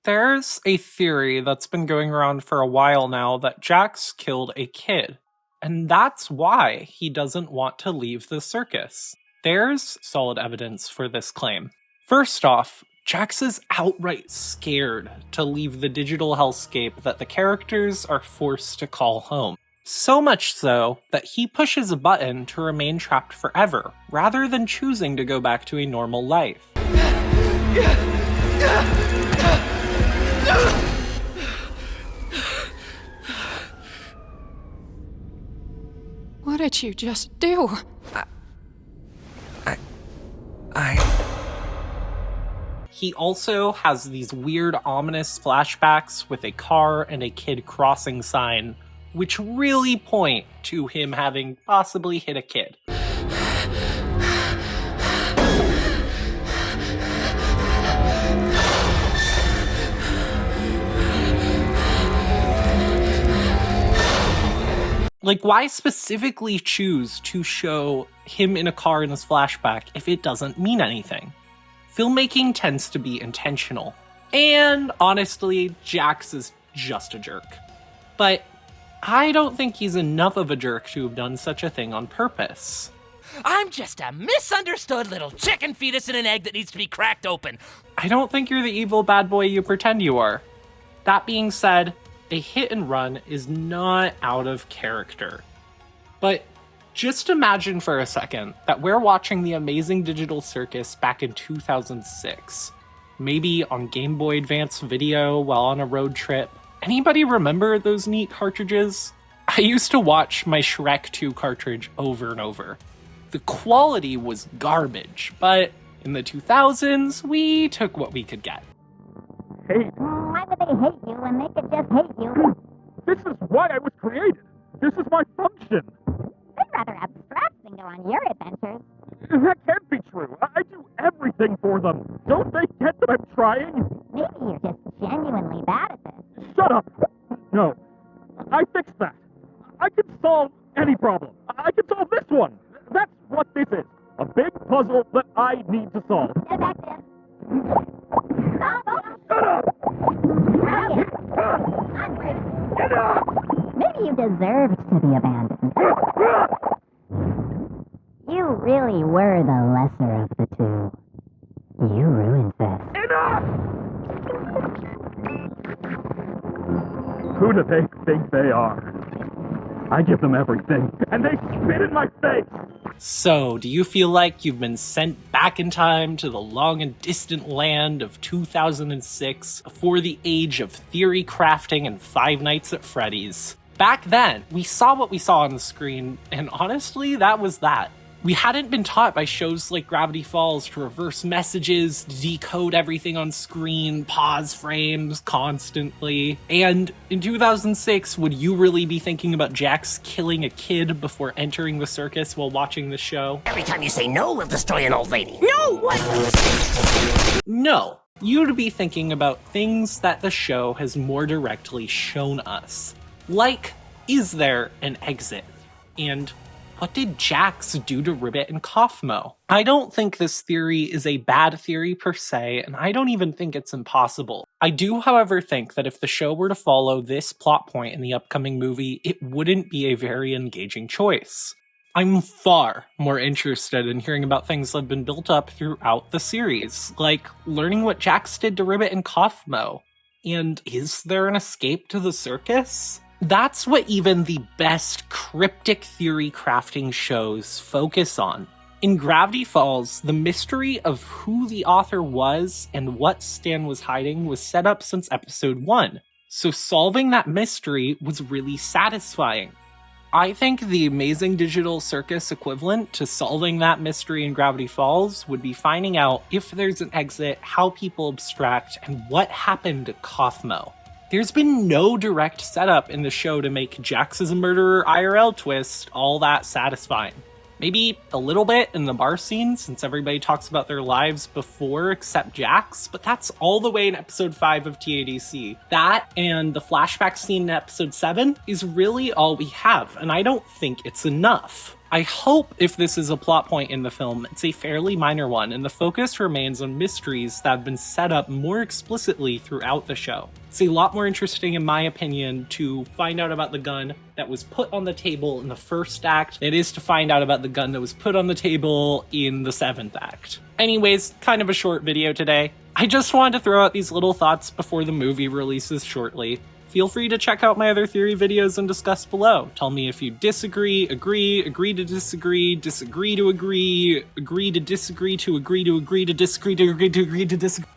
There's a theory that's been going around for a while now that Jax killed a kid, and that's why he doesn't want to leave the circus. There's solid evidence for this claim. First off, Jax is outright scared to leave the digital hellscape that the characters are forced to call home. So much so that he pushes a button to remain trapped forever, rather than choosing to go back to a normal life. What did you just do? He also has these weird, ominous flashbacks with a car and a kid crossing sign, which really point to him having possibly hit a kid. Like, why specifically choose to show him in a car in this flashback if it doesn't mean anything? Filmmaking tends to be intentional. And honestly, Jax is just a jerk. But I don't think he's enough of a jerk to have done such a thing on purpose. I'm just a misunderstood little chicken fetus in an egg that needs to be cracked open. I don't think you're the evil bad boy you pretend you are. That being said, a hit and run is not out of character. But just imagine for a second that we're watching the amazing digital circus back in 2006. Maybe on Game Boy Advance video while on a road trip. Anybody remember those neat cartridges? I used to watch my Shrek 2 cartridge over and over. The quality was garbage, but in the 2000s, we took what we could get. Hate. Why would they hate you when they could just hate you? This is why I was created. This is my function. I'd rather abstract than go on your adventures. That can't be true. I do everything for them. Don't they get that I'm trying? Maybe you're just genuinely bad at this. Shut up. No. I fixed that. I can solve any problem. I can solve this one. That's what this is. A big puzzle that I need to solve. Detective. Shut up! Get up! Maybe you deserved to be abandoned. You really were the lesser of the two. You ruined this. Enough! Who do they think they are? I give them everything, and they spit in my face! So, do you feel like you've been sent back in time to the long and distant land of 2006 for the age of theory crafting and Five Nights at Freddy's? Back then, we saw what we saw on the screen, and honestly, that was that. We hadn't been taught by shows like Gravity Falls to reverse messages, decode everything on screen, pause frames constantly. And in 2006, would you really be thinking about Jax killing a kid before entering the circus while watching the show? Every time you say no, we'll destroy an old lady. No! What? No. You'd be thinking about things that the show has more directly shown us. Like, is there an exit? And what did Jax do to Ribbit and Kaufmo? I don't think this theory is a bad theory per se, and I don't even think it's impossible. I do, however, think that if the show were to follow this plot point in the upcoming movie, it wouldn't be a very engaging choice. I'm far more interested in hearing about things that have been built up throughout the series, like learning what Jax did to Ribbit and Kaufmo. And is there an escape to the circus? That's what even the best cryptic theory crafting shows focus on. In Gravity Falls, the mystery of who the author was and what Stan was hiding was set up since episode 1, so solving that mystery was really satisfying. I think the amazing digital circus equivalent to solving that mystery in Gravity Falls would be finding out if there's an exit, how people abstract, and what happened to Kaufmo. There's been no direct setup in the show to make Jax as a murderer IRL twist all that satisfying. Maybe a little bit in the bar scene, since everybody talks about their lives before except Jax, but that's all the way in episode 5 of TADC. That and the flashback scene in episode 7 is really all we have, and I don't think it's enough. I hope if this is a plot point in the film, it's a fairly minor one, and the focus remains on mysteries that have been set up more explicitly throughout the show. It's a lot more interesting, in my opinion, to find out about the gun that was put on the table in the first act than it is to find out about the gun that was put on the table in the 7th act. Anyways, kind of a short video today. I just wanted to throw out these little thoughts before the movie releases shortly. Feel free to check out my other theory videos and discuss below. Tell me if you disagree, agree to disagree, disagree to agree to disagree to agree to disagree to agree to disagree.